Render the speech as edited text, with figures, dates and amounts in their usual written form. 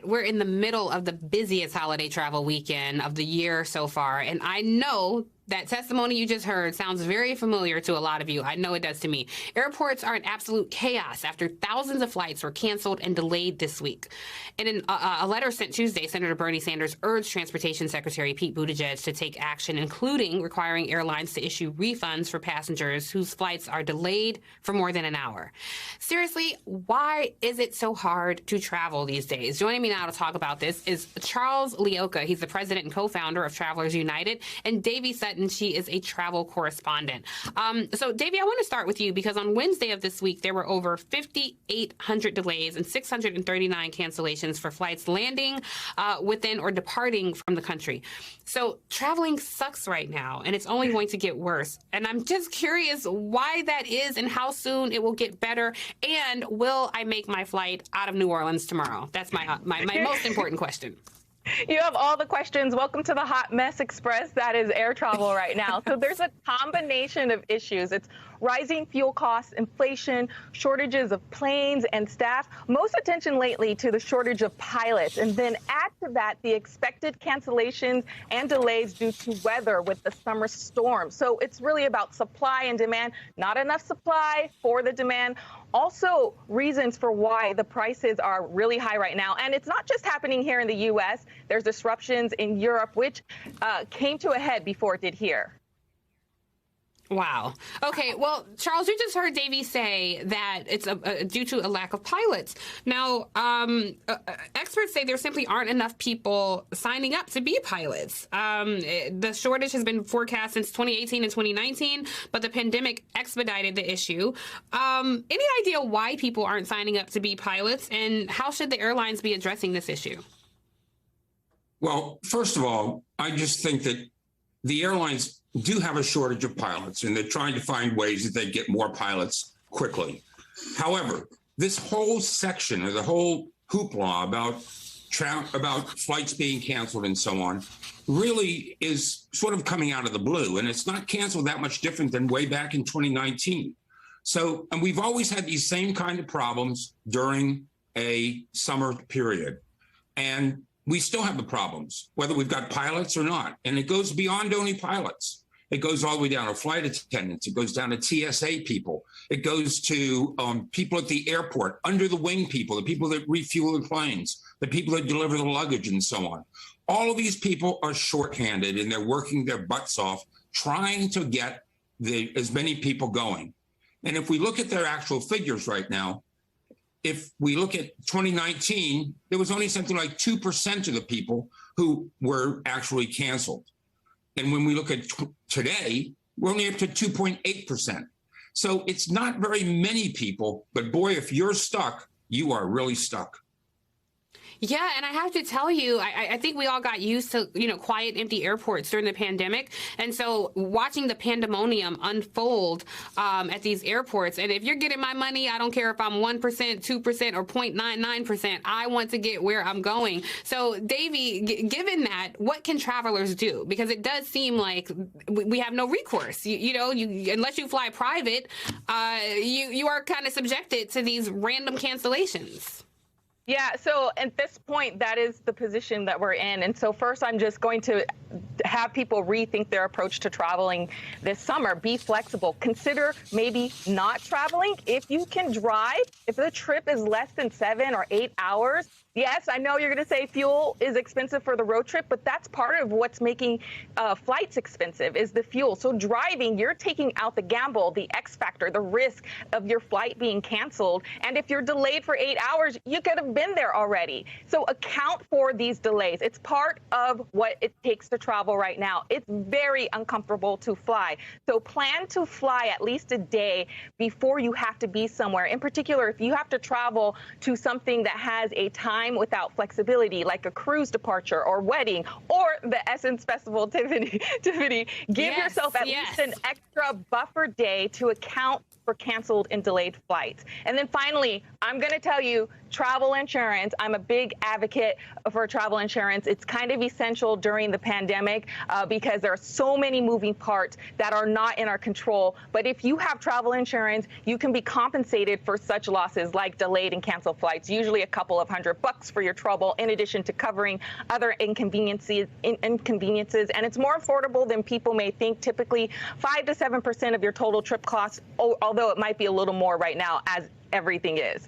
we're in the middle of the busiest holiday travel weekend of the year so far, and I know that testimony you just heard sounds very familiar to a lot of you. I know it does to me. Airports are in absolute chaos after thousands of flights were canceled and delayed this week. In a letter sent Tuesday, Senator Bernie Sanders urged Transportation Secretary Pete Buttigieg to take action, including requiring airlines to issue refunds for passengers whose flights are delayed for more than an hour. Seriously, why is it so hard to travel these days? Joining me now to talk about this is Charles Leoka. He's the president and co-founder of Travelers United, and Davy Sutton. She is a travel correspondent. So, Davy, I want to start with you because on Wednesday of this week, there were over 5,800 delays and 639 cancellations for flights landing within or departing from the country. So traveling sucks right now, and it's only going to get worse. And I'm just curious why that is and how soon it will get better. And will I make my flight out of New Orleans tomorrow? That's my most important question. You have all the questions. Welcome to the Hot Mess Express. That is air travel right now. So there's a combination of issues. It's rising fuel costs, inflation, shortages of planes and staff. Most attention lately to the shortage of pilots. And then add to that the expected cancellations and delays due to weather with the summer storm. So it's really about supply and demand. Not enough supply for the demand. Also, reasons for why the prices are really high right now. And it's not just happening here in the U.S. There's disruptions in Europe, which came to a head before it did here. Wow. Okay. Well, Charles, you just heard Davy say that it's due to a lack of pilots. Now, experts say there simply aren't enough people signing up to be pilots. The shortage has been forecast since 2018 and 2019, but the pandemic expedited the issue. Any idea why people aren't signing up to be pilots, and how should the airlines be addressing this issue? Well, first of all, I just think that the airlines do have a shortage of pilots, and they're trying to find ways that they get more pilots quickly. However, this whole section, or the whole hoopla about flights being canceled and so on, really is sort of coming out of the blue, and it's not canceled that much different than way back in 2019. So, and we've always had these same kind of problems during a summer period, and we still have the problems, whether we've got pilots or not. And it goes beyond only pilots. It goes all the way down to flight attendants. It goes down to TSA people. It goes to people at the airport, under the wing people, the people that refuel the planes, the people that deliver the luggage and so on. All of these people are shorthanded, and they're working their butts off trying to get as many people going. And if we look at their actual figures right now, if we look at 2019, there was only something like 2% of the people who were actually canceled. And when we look at today, we're only up to 2.8%. So it's not very many people, but boy, if you're stuck, you are really stuck. Yeah, and I have to tell you, I think we all got used to, quiet, empty airports during the pandemic. And so watching the pandemonium unfold at these airports, and if you're getting my money, I don't care if I'm 1%, 2%, or 0.99%, I want to get where I'm going. So, Davy, given that, what can travelers do? Because it does seem like we have no recourse. Unless you fly private, you are kind of subjected to these random cancellations. Yeah, so at this point, that is the position that we're in. And so first, I'm just going to have people rethink their approach to traveling this summer. Be flexible. Consider maybe not traveling. If you can drive, if the trip is less than 7 or 8 hours, yes, I know you're going to say fuel is expensive for the road trip, but that's part of what's making flights expensive is the fuel. So driving, you're taking out the gamble, the X factor, the risk of your flight being canceled. And if you're delayed for 8 hours, you could have been there already. So account for these delays. It's part of what it takes to travel right now. It's very uncomfortable to fly. So plan to fly at least a day before you have to be somewhere. In particular, if you have to travel to something that has a time without flexibility, like a cruise departure or wedding or the Essence Festival, Tiffany, give yourself at least an extra buffer day to account for canceled and delayed flights. And then finally, I'm going to tell you, travel insurance. I'm a big advocate for travel insurance. It's kind of essential during the pandemic because there are so many moving parts that are not in our control. But if you have travel insurance, you can be compensated for such losses like delayed and canceled flights, usually a couple of $100 for your trouble, in addition to covering other inconveniences. And it's more affordable than people may think. Typically 5 to 7% of your total trip costs, although it might be a little more right now as everything is.